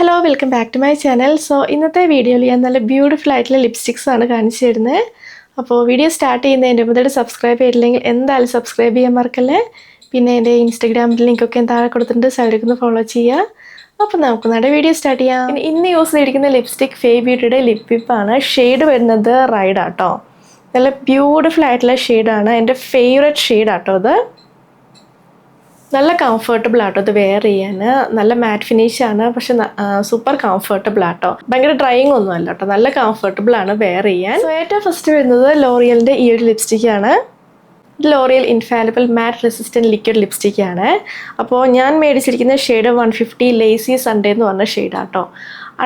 Hello welcome back to my channel. So ഇന്നത്തെ വീഡിയോയിൽ ഞാൻ നല്ല ബ്യൂട്ടിഫുൾ ആയിട്ടുള്ള ലിപ്സ്റ്റിക്സ് ആണ് കാണിച്ചു തരുന്നത്. അപ്പോൾ വീഡിയോ സ്റ്റാർട്ട് ചെയ്യുന്നതിൻ്റെ മുതൽ സബ്സ്ക്രൈബ് ചെയ്തില്ലെങ്കിൽ എന്തായാലും സബ്സ്ക്രൈബ് ചെയ്യാൻ മറക്കല്ലേ. പിന്നെ എൻ്റെ ഇൻസ്റ്റഗ്രാമിൽ ലിങ്കൊക്കെ താഴെ കൊടുത്തിട്ടുണ്ട്, സൈഡിൽ ഒന്ന് ഫോളോ ചെയ്യുക. അപ്പോൾ നമുക്ക് നമ്മുടെ വീഡിയോ സ്റ്റാർട്ട് ചെയ്യാം. പിന്നെ ഇന്ന് യൂസ് ചെയ്തിരിക്കുന്ന ലിപ്സ്റ്റിക് ഫേ ബ്യൂട്ടിയുടെ ലിപ് വിപ്പാണ്. ഷെയ്ഡ് വരുന്നത് റൈഡ് ആട്ടോ. നല്ല ബ്യൂട്ടിഫുൾ ആയിട്ടുള്ള ഷെയ്ഡാണ്, എൻ്റെ ഫേവറേറ്റ് ഷെയ്ഡാട്ടോ അത്. നല്ല കംഫർട്ടബിൾ ആട്ടോ ഇത് വെയർ ചെയ്യാൻ. നല്ല മാറ്റ് ഫിനിഷാണ്, പക്ഷെ സൂപ്പർ കംഫർട്ടബിൾ ആട്ടോ. ഭയങ്കര ഡ്രൈയിങ് ഒന്നും അല്ല കേട്ടോ, നല്ല കംഫർട്ടബിൾ ആണ് വെയർ ചെയ്യാൻ. സോ ഏറ്റവും ഫസ്റ്റ് വരുന്നത് ലോറിയലിൻ്റെ ഈ ഒരു ലിപ്സ്റ്റിക്കാണ്. ലോറിയൽ ഇൻഫാലിബിൾ മാറ്റ് റെസിസ്റ്റൻറ്റ് ലിക്വിഡ് ലിപ്സ്റ്റിക്കാണ്. അപ്പോൾ ഞാൻ മേടിച്ചിരിക്കുന്ന ഷെയ്ഡ് 150 ലേസി സൺഡേ എന്ന് പറഞ്ഞ ഷെയ്ഡാട്ടോ.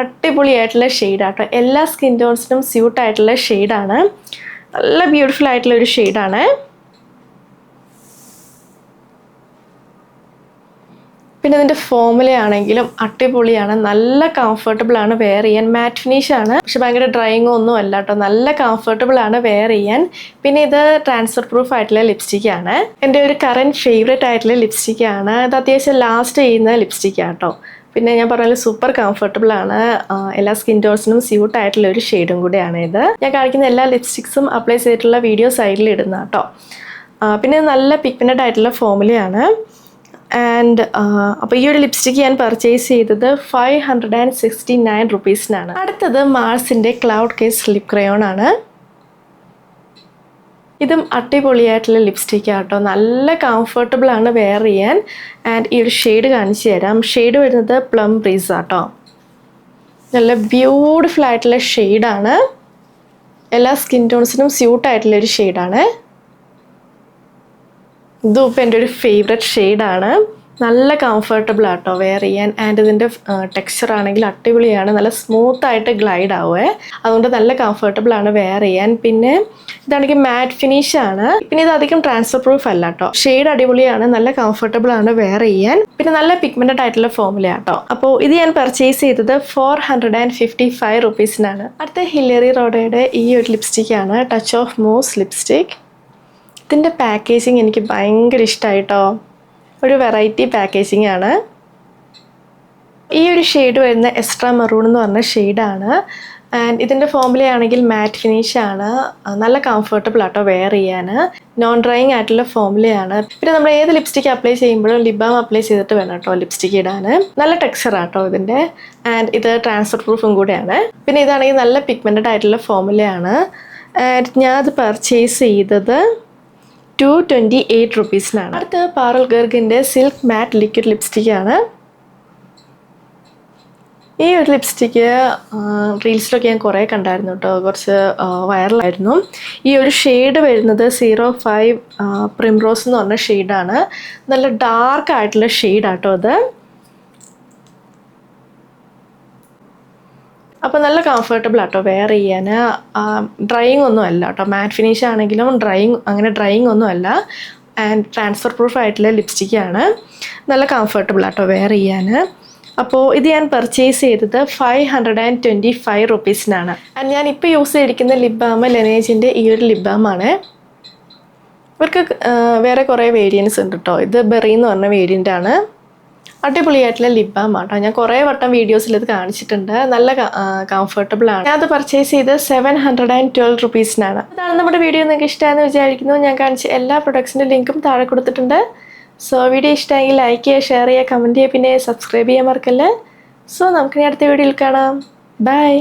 അടിപൊളിയായിട്ടുള്ള ഷെയ്ഡാട്ടോ, എല്ലാ സ്കിൻ ടോൺസിനും സ്യൂട്ടായിട്ടുള്ള ഷെയ്ഡാണ്. നല്ല ബ്യൂട്ടിഫുൾ ആയിട്ടുള്ള ഒരു ഷെയ്ഡാണ്. പിന്നെ ഇതിൻ്റെ ഫോമുലയാണെങ്കിലും അടിപൊളിയാണ്, നല്ല കംഫർട്ടബിൾ ആണ് വെയർ ചെയ്യാൻ. മാറ്റ് ഫിനിഷാണ്, പക്ഷെ ഭയങ്കര ഡ്രൈയിങ്ങോ ഒന്നും അല്ല കേട്ടോ, നല്ല കംഫർട്ടബിൾ ആണ് വെയർ ചെയ്യാൻ. പിന്നെ ഇത് ട്രാൻസ്ഫർ പ്രൂഫ് ആയിട്ടുള്ള ലിപ്സ്റ്റിക്കാണ്. എൻ്റെ ഒരു കറൻറ്റ് ഫേവറേറ്റ് ആയിട്ടുള്ള ലിപ്സ്റ്റിക്കാണ്. ഇത് അത്യാവശ്യം ലാസ്റ്റ് ചെയ്യുന്ന ലിപ്സ്റ്റിക്കാണ് കേട്ടോ. പിന്നെ ഞാൻ പറഞ്ഞാൽ സൂപ്പർ കംഫർട്ടബിൾ ആണ്, എല്ലാ സ്കിൻ ടോൺസിനും സ്യൂട്ട് ആയിട്ടുള്ള ഒരു ഷെയ്ഡും കൂടെയാണ് ഇത്. ഞാൻ കാണിക്കുന്ന എല്ലാ ലിപ്സ്റ്റിക്സും അപ്ലൈ ചെയ്തിട്ടുള്ള വീഡിയോ സൈഡിൽ ഇടുന്ന കേട്ടോ. പിന്നെ നല്ല പിഗ്മെന്റഡ് ആയിട്ടുള്ള ഫോമുലയാണ്. ആൻഡ് അപ്പോൾ ഈ ഒരു ലിപ്സ്റ്റിക്ക് ഞാൻ പർച്ചേസ് ചെയ്തത് 569 റുപ്പീസിനാണ്. അടുത്തത് മാർസിൻ്റെ ക്ലൗഡ് കേസ് ലിപ് ക്രയോൺ ആണ്. ഇതും അടിപൊളിയായിട്ടുള്ള ലിപ്സ്റ്റിക്കാണ് കേട്ടോ, നല്ല കംഫർട്ടബിൾ ആണ് വെയർ ചെയ്യാൻ. ആൻഡ് ഈ ഒരു ഷെയ്ഡ് കാണിച്ചു തരാം. ഷെയ്ഡ് വരുന്നത് പ്ലം ബ്രീസ് ആട്ടോ. നല്ല ബ്യൂട്ടിഫുൾ ആയിട്ടുള്ള ഷെയ്ഡാണ്, എല്ലാ സ്കിൻ ടോൺസിനും സ്യൂട്ടായിട്ടുള്ള ഒരു ഷെയ്ഡാണ്. ഇതും ഇപ്പം എൻ്റെ ഒരു ഫേവററ്റ് ഷെയ്ഡാണ്. നല്ല കംഫർട്ടബിൾ ആട്ടോ വെയർ ചെയ്യാൻ. ആൻഡ് ഇതിൻ്റെ ടെക്സ്ചർ ആണെങ്കിൽ അടിപൊളിയാണ്, നല്ല സ്മൂത്തായിട്ട് ഗ്ലൈഡ് ആവുമേ. അതുകൊണ്ട് നല്ല കംഫർട്ടബിൾ ആണ് വെയർ ചെയ്യാൻ. പിന്നെ ഇതാണെങ്കിൽ മാറ്റ് ഫിനിഷാണ്. പിന്നെ ഇത് അധികം ട്രാൻസ്ഫർ പ്രൂഫ് അല്ല കേട്ടോ. ഷെയ്ഡ് അടിപൊളിയാണ്, നല്ല കംഫർട്ടബിൾ ആണ് വെയർ ചെയ്യാൻ. പിന്നെ നല്ല പിഗ്മെന്റഡ് ആയിട്ടുള്ള ഫോമുല കേട്ടോ. അപ്പോൾ ഇത് ഞാൻ പർച്ചേസ് ചെയ്തത് 455 റുപ്പീസിനാണ്. അടുത്ത ഹില്ലറി റോഡയുടെ ഈ ഒരു ലിപ്സ്റ്റിക്കാണ്, ടച്ച് ഓഫ് മൂസ് ലിപ്സ്റ്റിക്. ഇതിൻ്റെ പാക്കേജിങ് എനിക്ക് ഭയങ്കര ഇഷ്ടമായിട്ടോ, ഒരു വെറൈറ്റി പാക്കേജിങ് ആണ്. ഈ ഒരു ഷെയ്ഡ് വരുന്ന എക്സ്ട്രാ മെറൂൺ എന്ന് പറഞ്ഞ ഷെയ്ഡാണ്. ആൻഡ് ഇതിൻ്റെ ഫോമുലയാണെങ്കിൽ മാറ്റ് ഫിനിഷാണ്, നല്ല കംഫർട്ടബിൾ ആട്ടോ വെയർ ചെയ്യാൻ. നോൺ ഡ്രൈയിങ് ആയിട്ടുള്ള ഫോമുലയാണ്. പിന്നെ നമ്മൾ ഏത് ലിപ്സ്റ്റിക്ക് അപ്ലൈ ചെയ്യുമ്പോഴും ലിപ് ബാം അപ്ലൈ ചെയ്തിട്ട് വേണം കേട്ടോ ലിപ്സ്റ്റിക്ക് ഇടാൻ. നല്ല ടെക്സ്ചർ ആട്ടോ ഇതിൻ്റെ. ആൻഡ് ഇത് ട്രാൻസ്ഫർ പ്രൂഫും കൂടെയാണ്. പിന്നെ ഇതാണെങ്കിൽ നല്ല പിഗ്മെന്റഡ് ആയിട്ടുള്ള ഫോമുലയാണ്. ആൻഡ് ഞാൻ അത് പർച്ചേസ് ചെയ്തത് 228 റുപ്പീസിനാണ്. അടുത്ത പാറൽ ഗർഗിൻ്റെ സിൽക്ക് മാറ്റ് ലിക്വിഡ് ലിപ്സ്റ്റിക്കാണ്. ഈ ഒരു ലിപ്സ്റ്റിക്ക് റീൽസിലൊക്കെ ഞാൻ കുറേ കണ്ടായിരുന്നു കേട്ടോ, കുറച്ച് വൈറലായിരുന്നു. ഈ ഒരു ഷെയ്ഡ് വരുന്നത് 05 പ്രിംറോസ് എന്ന് പറഞ്ഞ ഷെയ്ഡാണ്. നല്ല ഡാർക്ക് ആയിട്ടുള്ള ഷെയ്ഡാട്ടോ അത്. അപ്പോൾ നല്ല കംഫർട്ടബിൾ ആട്ടോ വെയർ ചെയ്യാൻ. ഡ്രൈയിങ് ഒന്നും അല്ല കേട്ടോ, മാറ്റ് ഫിനിഷ് ആണെങ്കിലും അങ്ങനെ ഡ്രൈയിങ് ഒന്നും അല്ല. ആൻഡ് ട്രാൻസ്ഫർ പ്രൂഫ് ആയിട്ടുള്ള ലിപ്സ്റ്റിക്കാണ്, നല്ല കംഫർട്ടബിൾ ആട്ടോ വെയർ ചെയ്യാൻ. അപ്പോൾ ഇത് ഞാൻ പർച്ചേസ് ചെയ്തത് 525 റുപ്പീസിനാണ്. ആൻഡ് ഞാൻ ഇപ്പോൾ യൂസ് ചെയ്തിരിക്കുന്ന ലിപ് ബാം ലെനേജിൻ്റെ ഈ ഒരു ലിപ് ബാമാണ്. ഇവർക്ക് വേറെ കുറേ വേരിയൻസ് ഉണ്ട് കേട്ടോ. ഇത് ബെറി എന്ന് പറഞ്ഞ വേരിയൻ്റാണ്. അടിപൊളിയായിട്ടുള്ള ലിപ് ബാം ആട്ടോ. ഞാൻ കുറേ വട്ടം വീഡിയോസിൽ ഇത് കാണിച്ചിട്ടുണ്ട്, നല്ല കംഫർട്ടബിൾ ആണ്. ഞാൻ അത് പർച്ചേസ് ചെയ്ത് 712 റുപ്പീസിനാണ്. അതാണ് നമ്മുടെ വീഡിയോ നിങ്ങൾക്ക് ഇഷ്ടമായെന്ന് വിചാരിക്കുന്നു. ഞാൻ കാണിച്ച എല്ലാ പ്രൊഡക്ട്സിൻ്റെ ലിങ്കും താഴെ കൊടുത്തിട്ടുണ്ട്. സോ വീഡിയോ ഇഷ്ടമെങ്കിൽ ലൈക്ക് ചെയ്യുക, ഷെയർ ചെയ്യുക, കമൻറ്റ് ചെയ്യുക, പിന്നെ സബ്സ്ക്രൈബ് ചെയ്യാൻ മറക്കല്ലേ. സോ നമുക്ക് അടുത്ത വീഡിയോയിൽ കാണാം. ബൈ.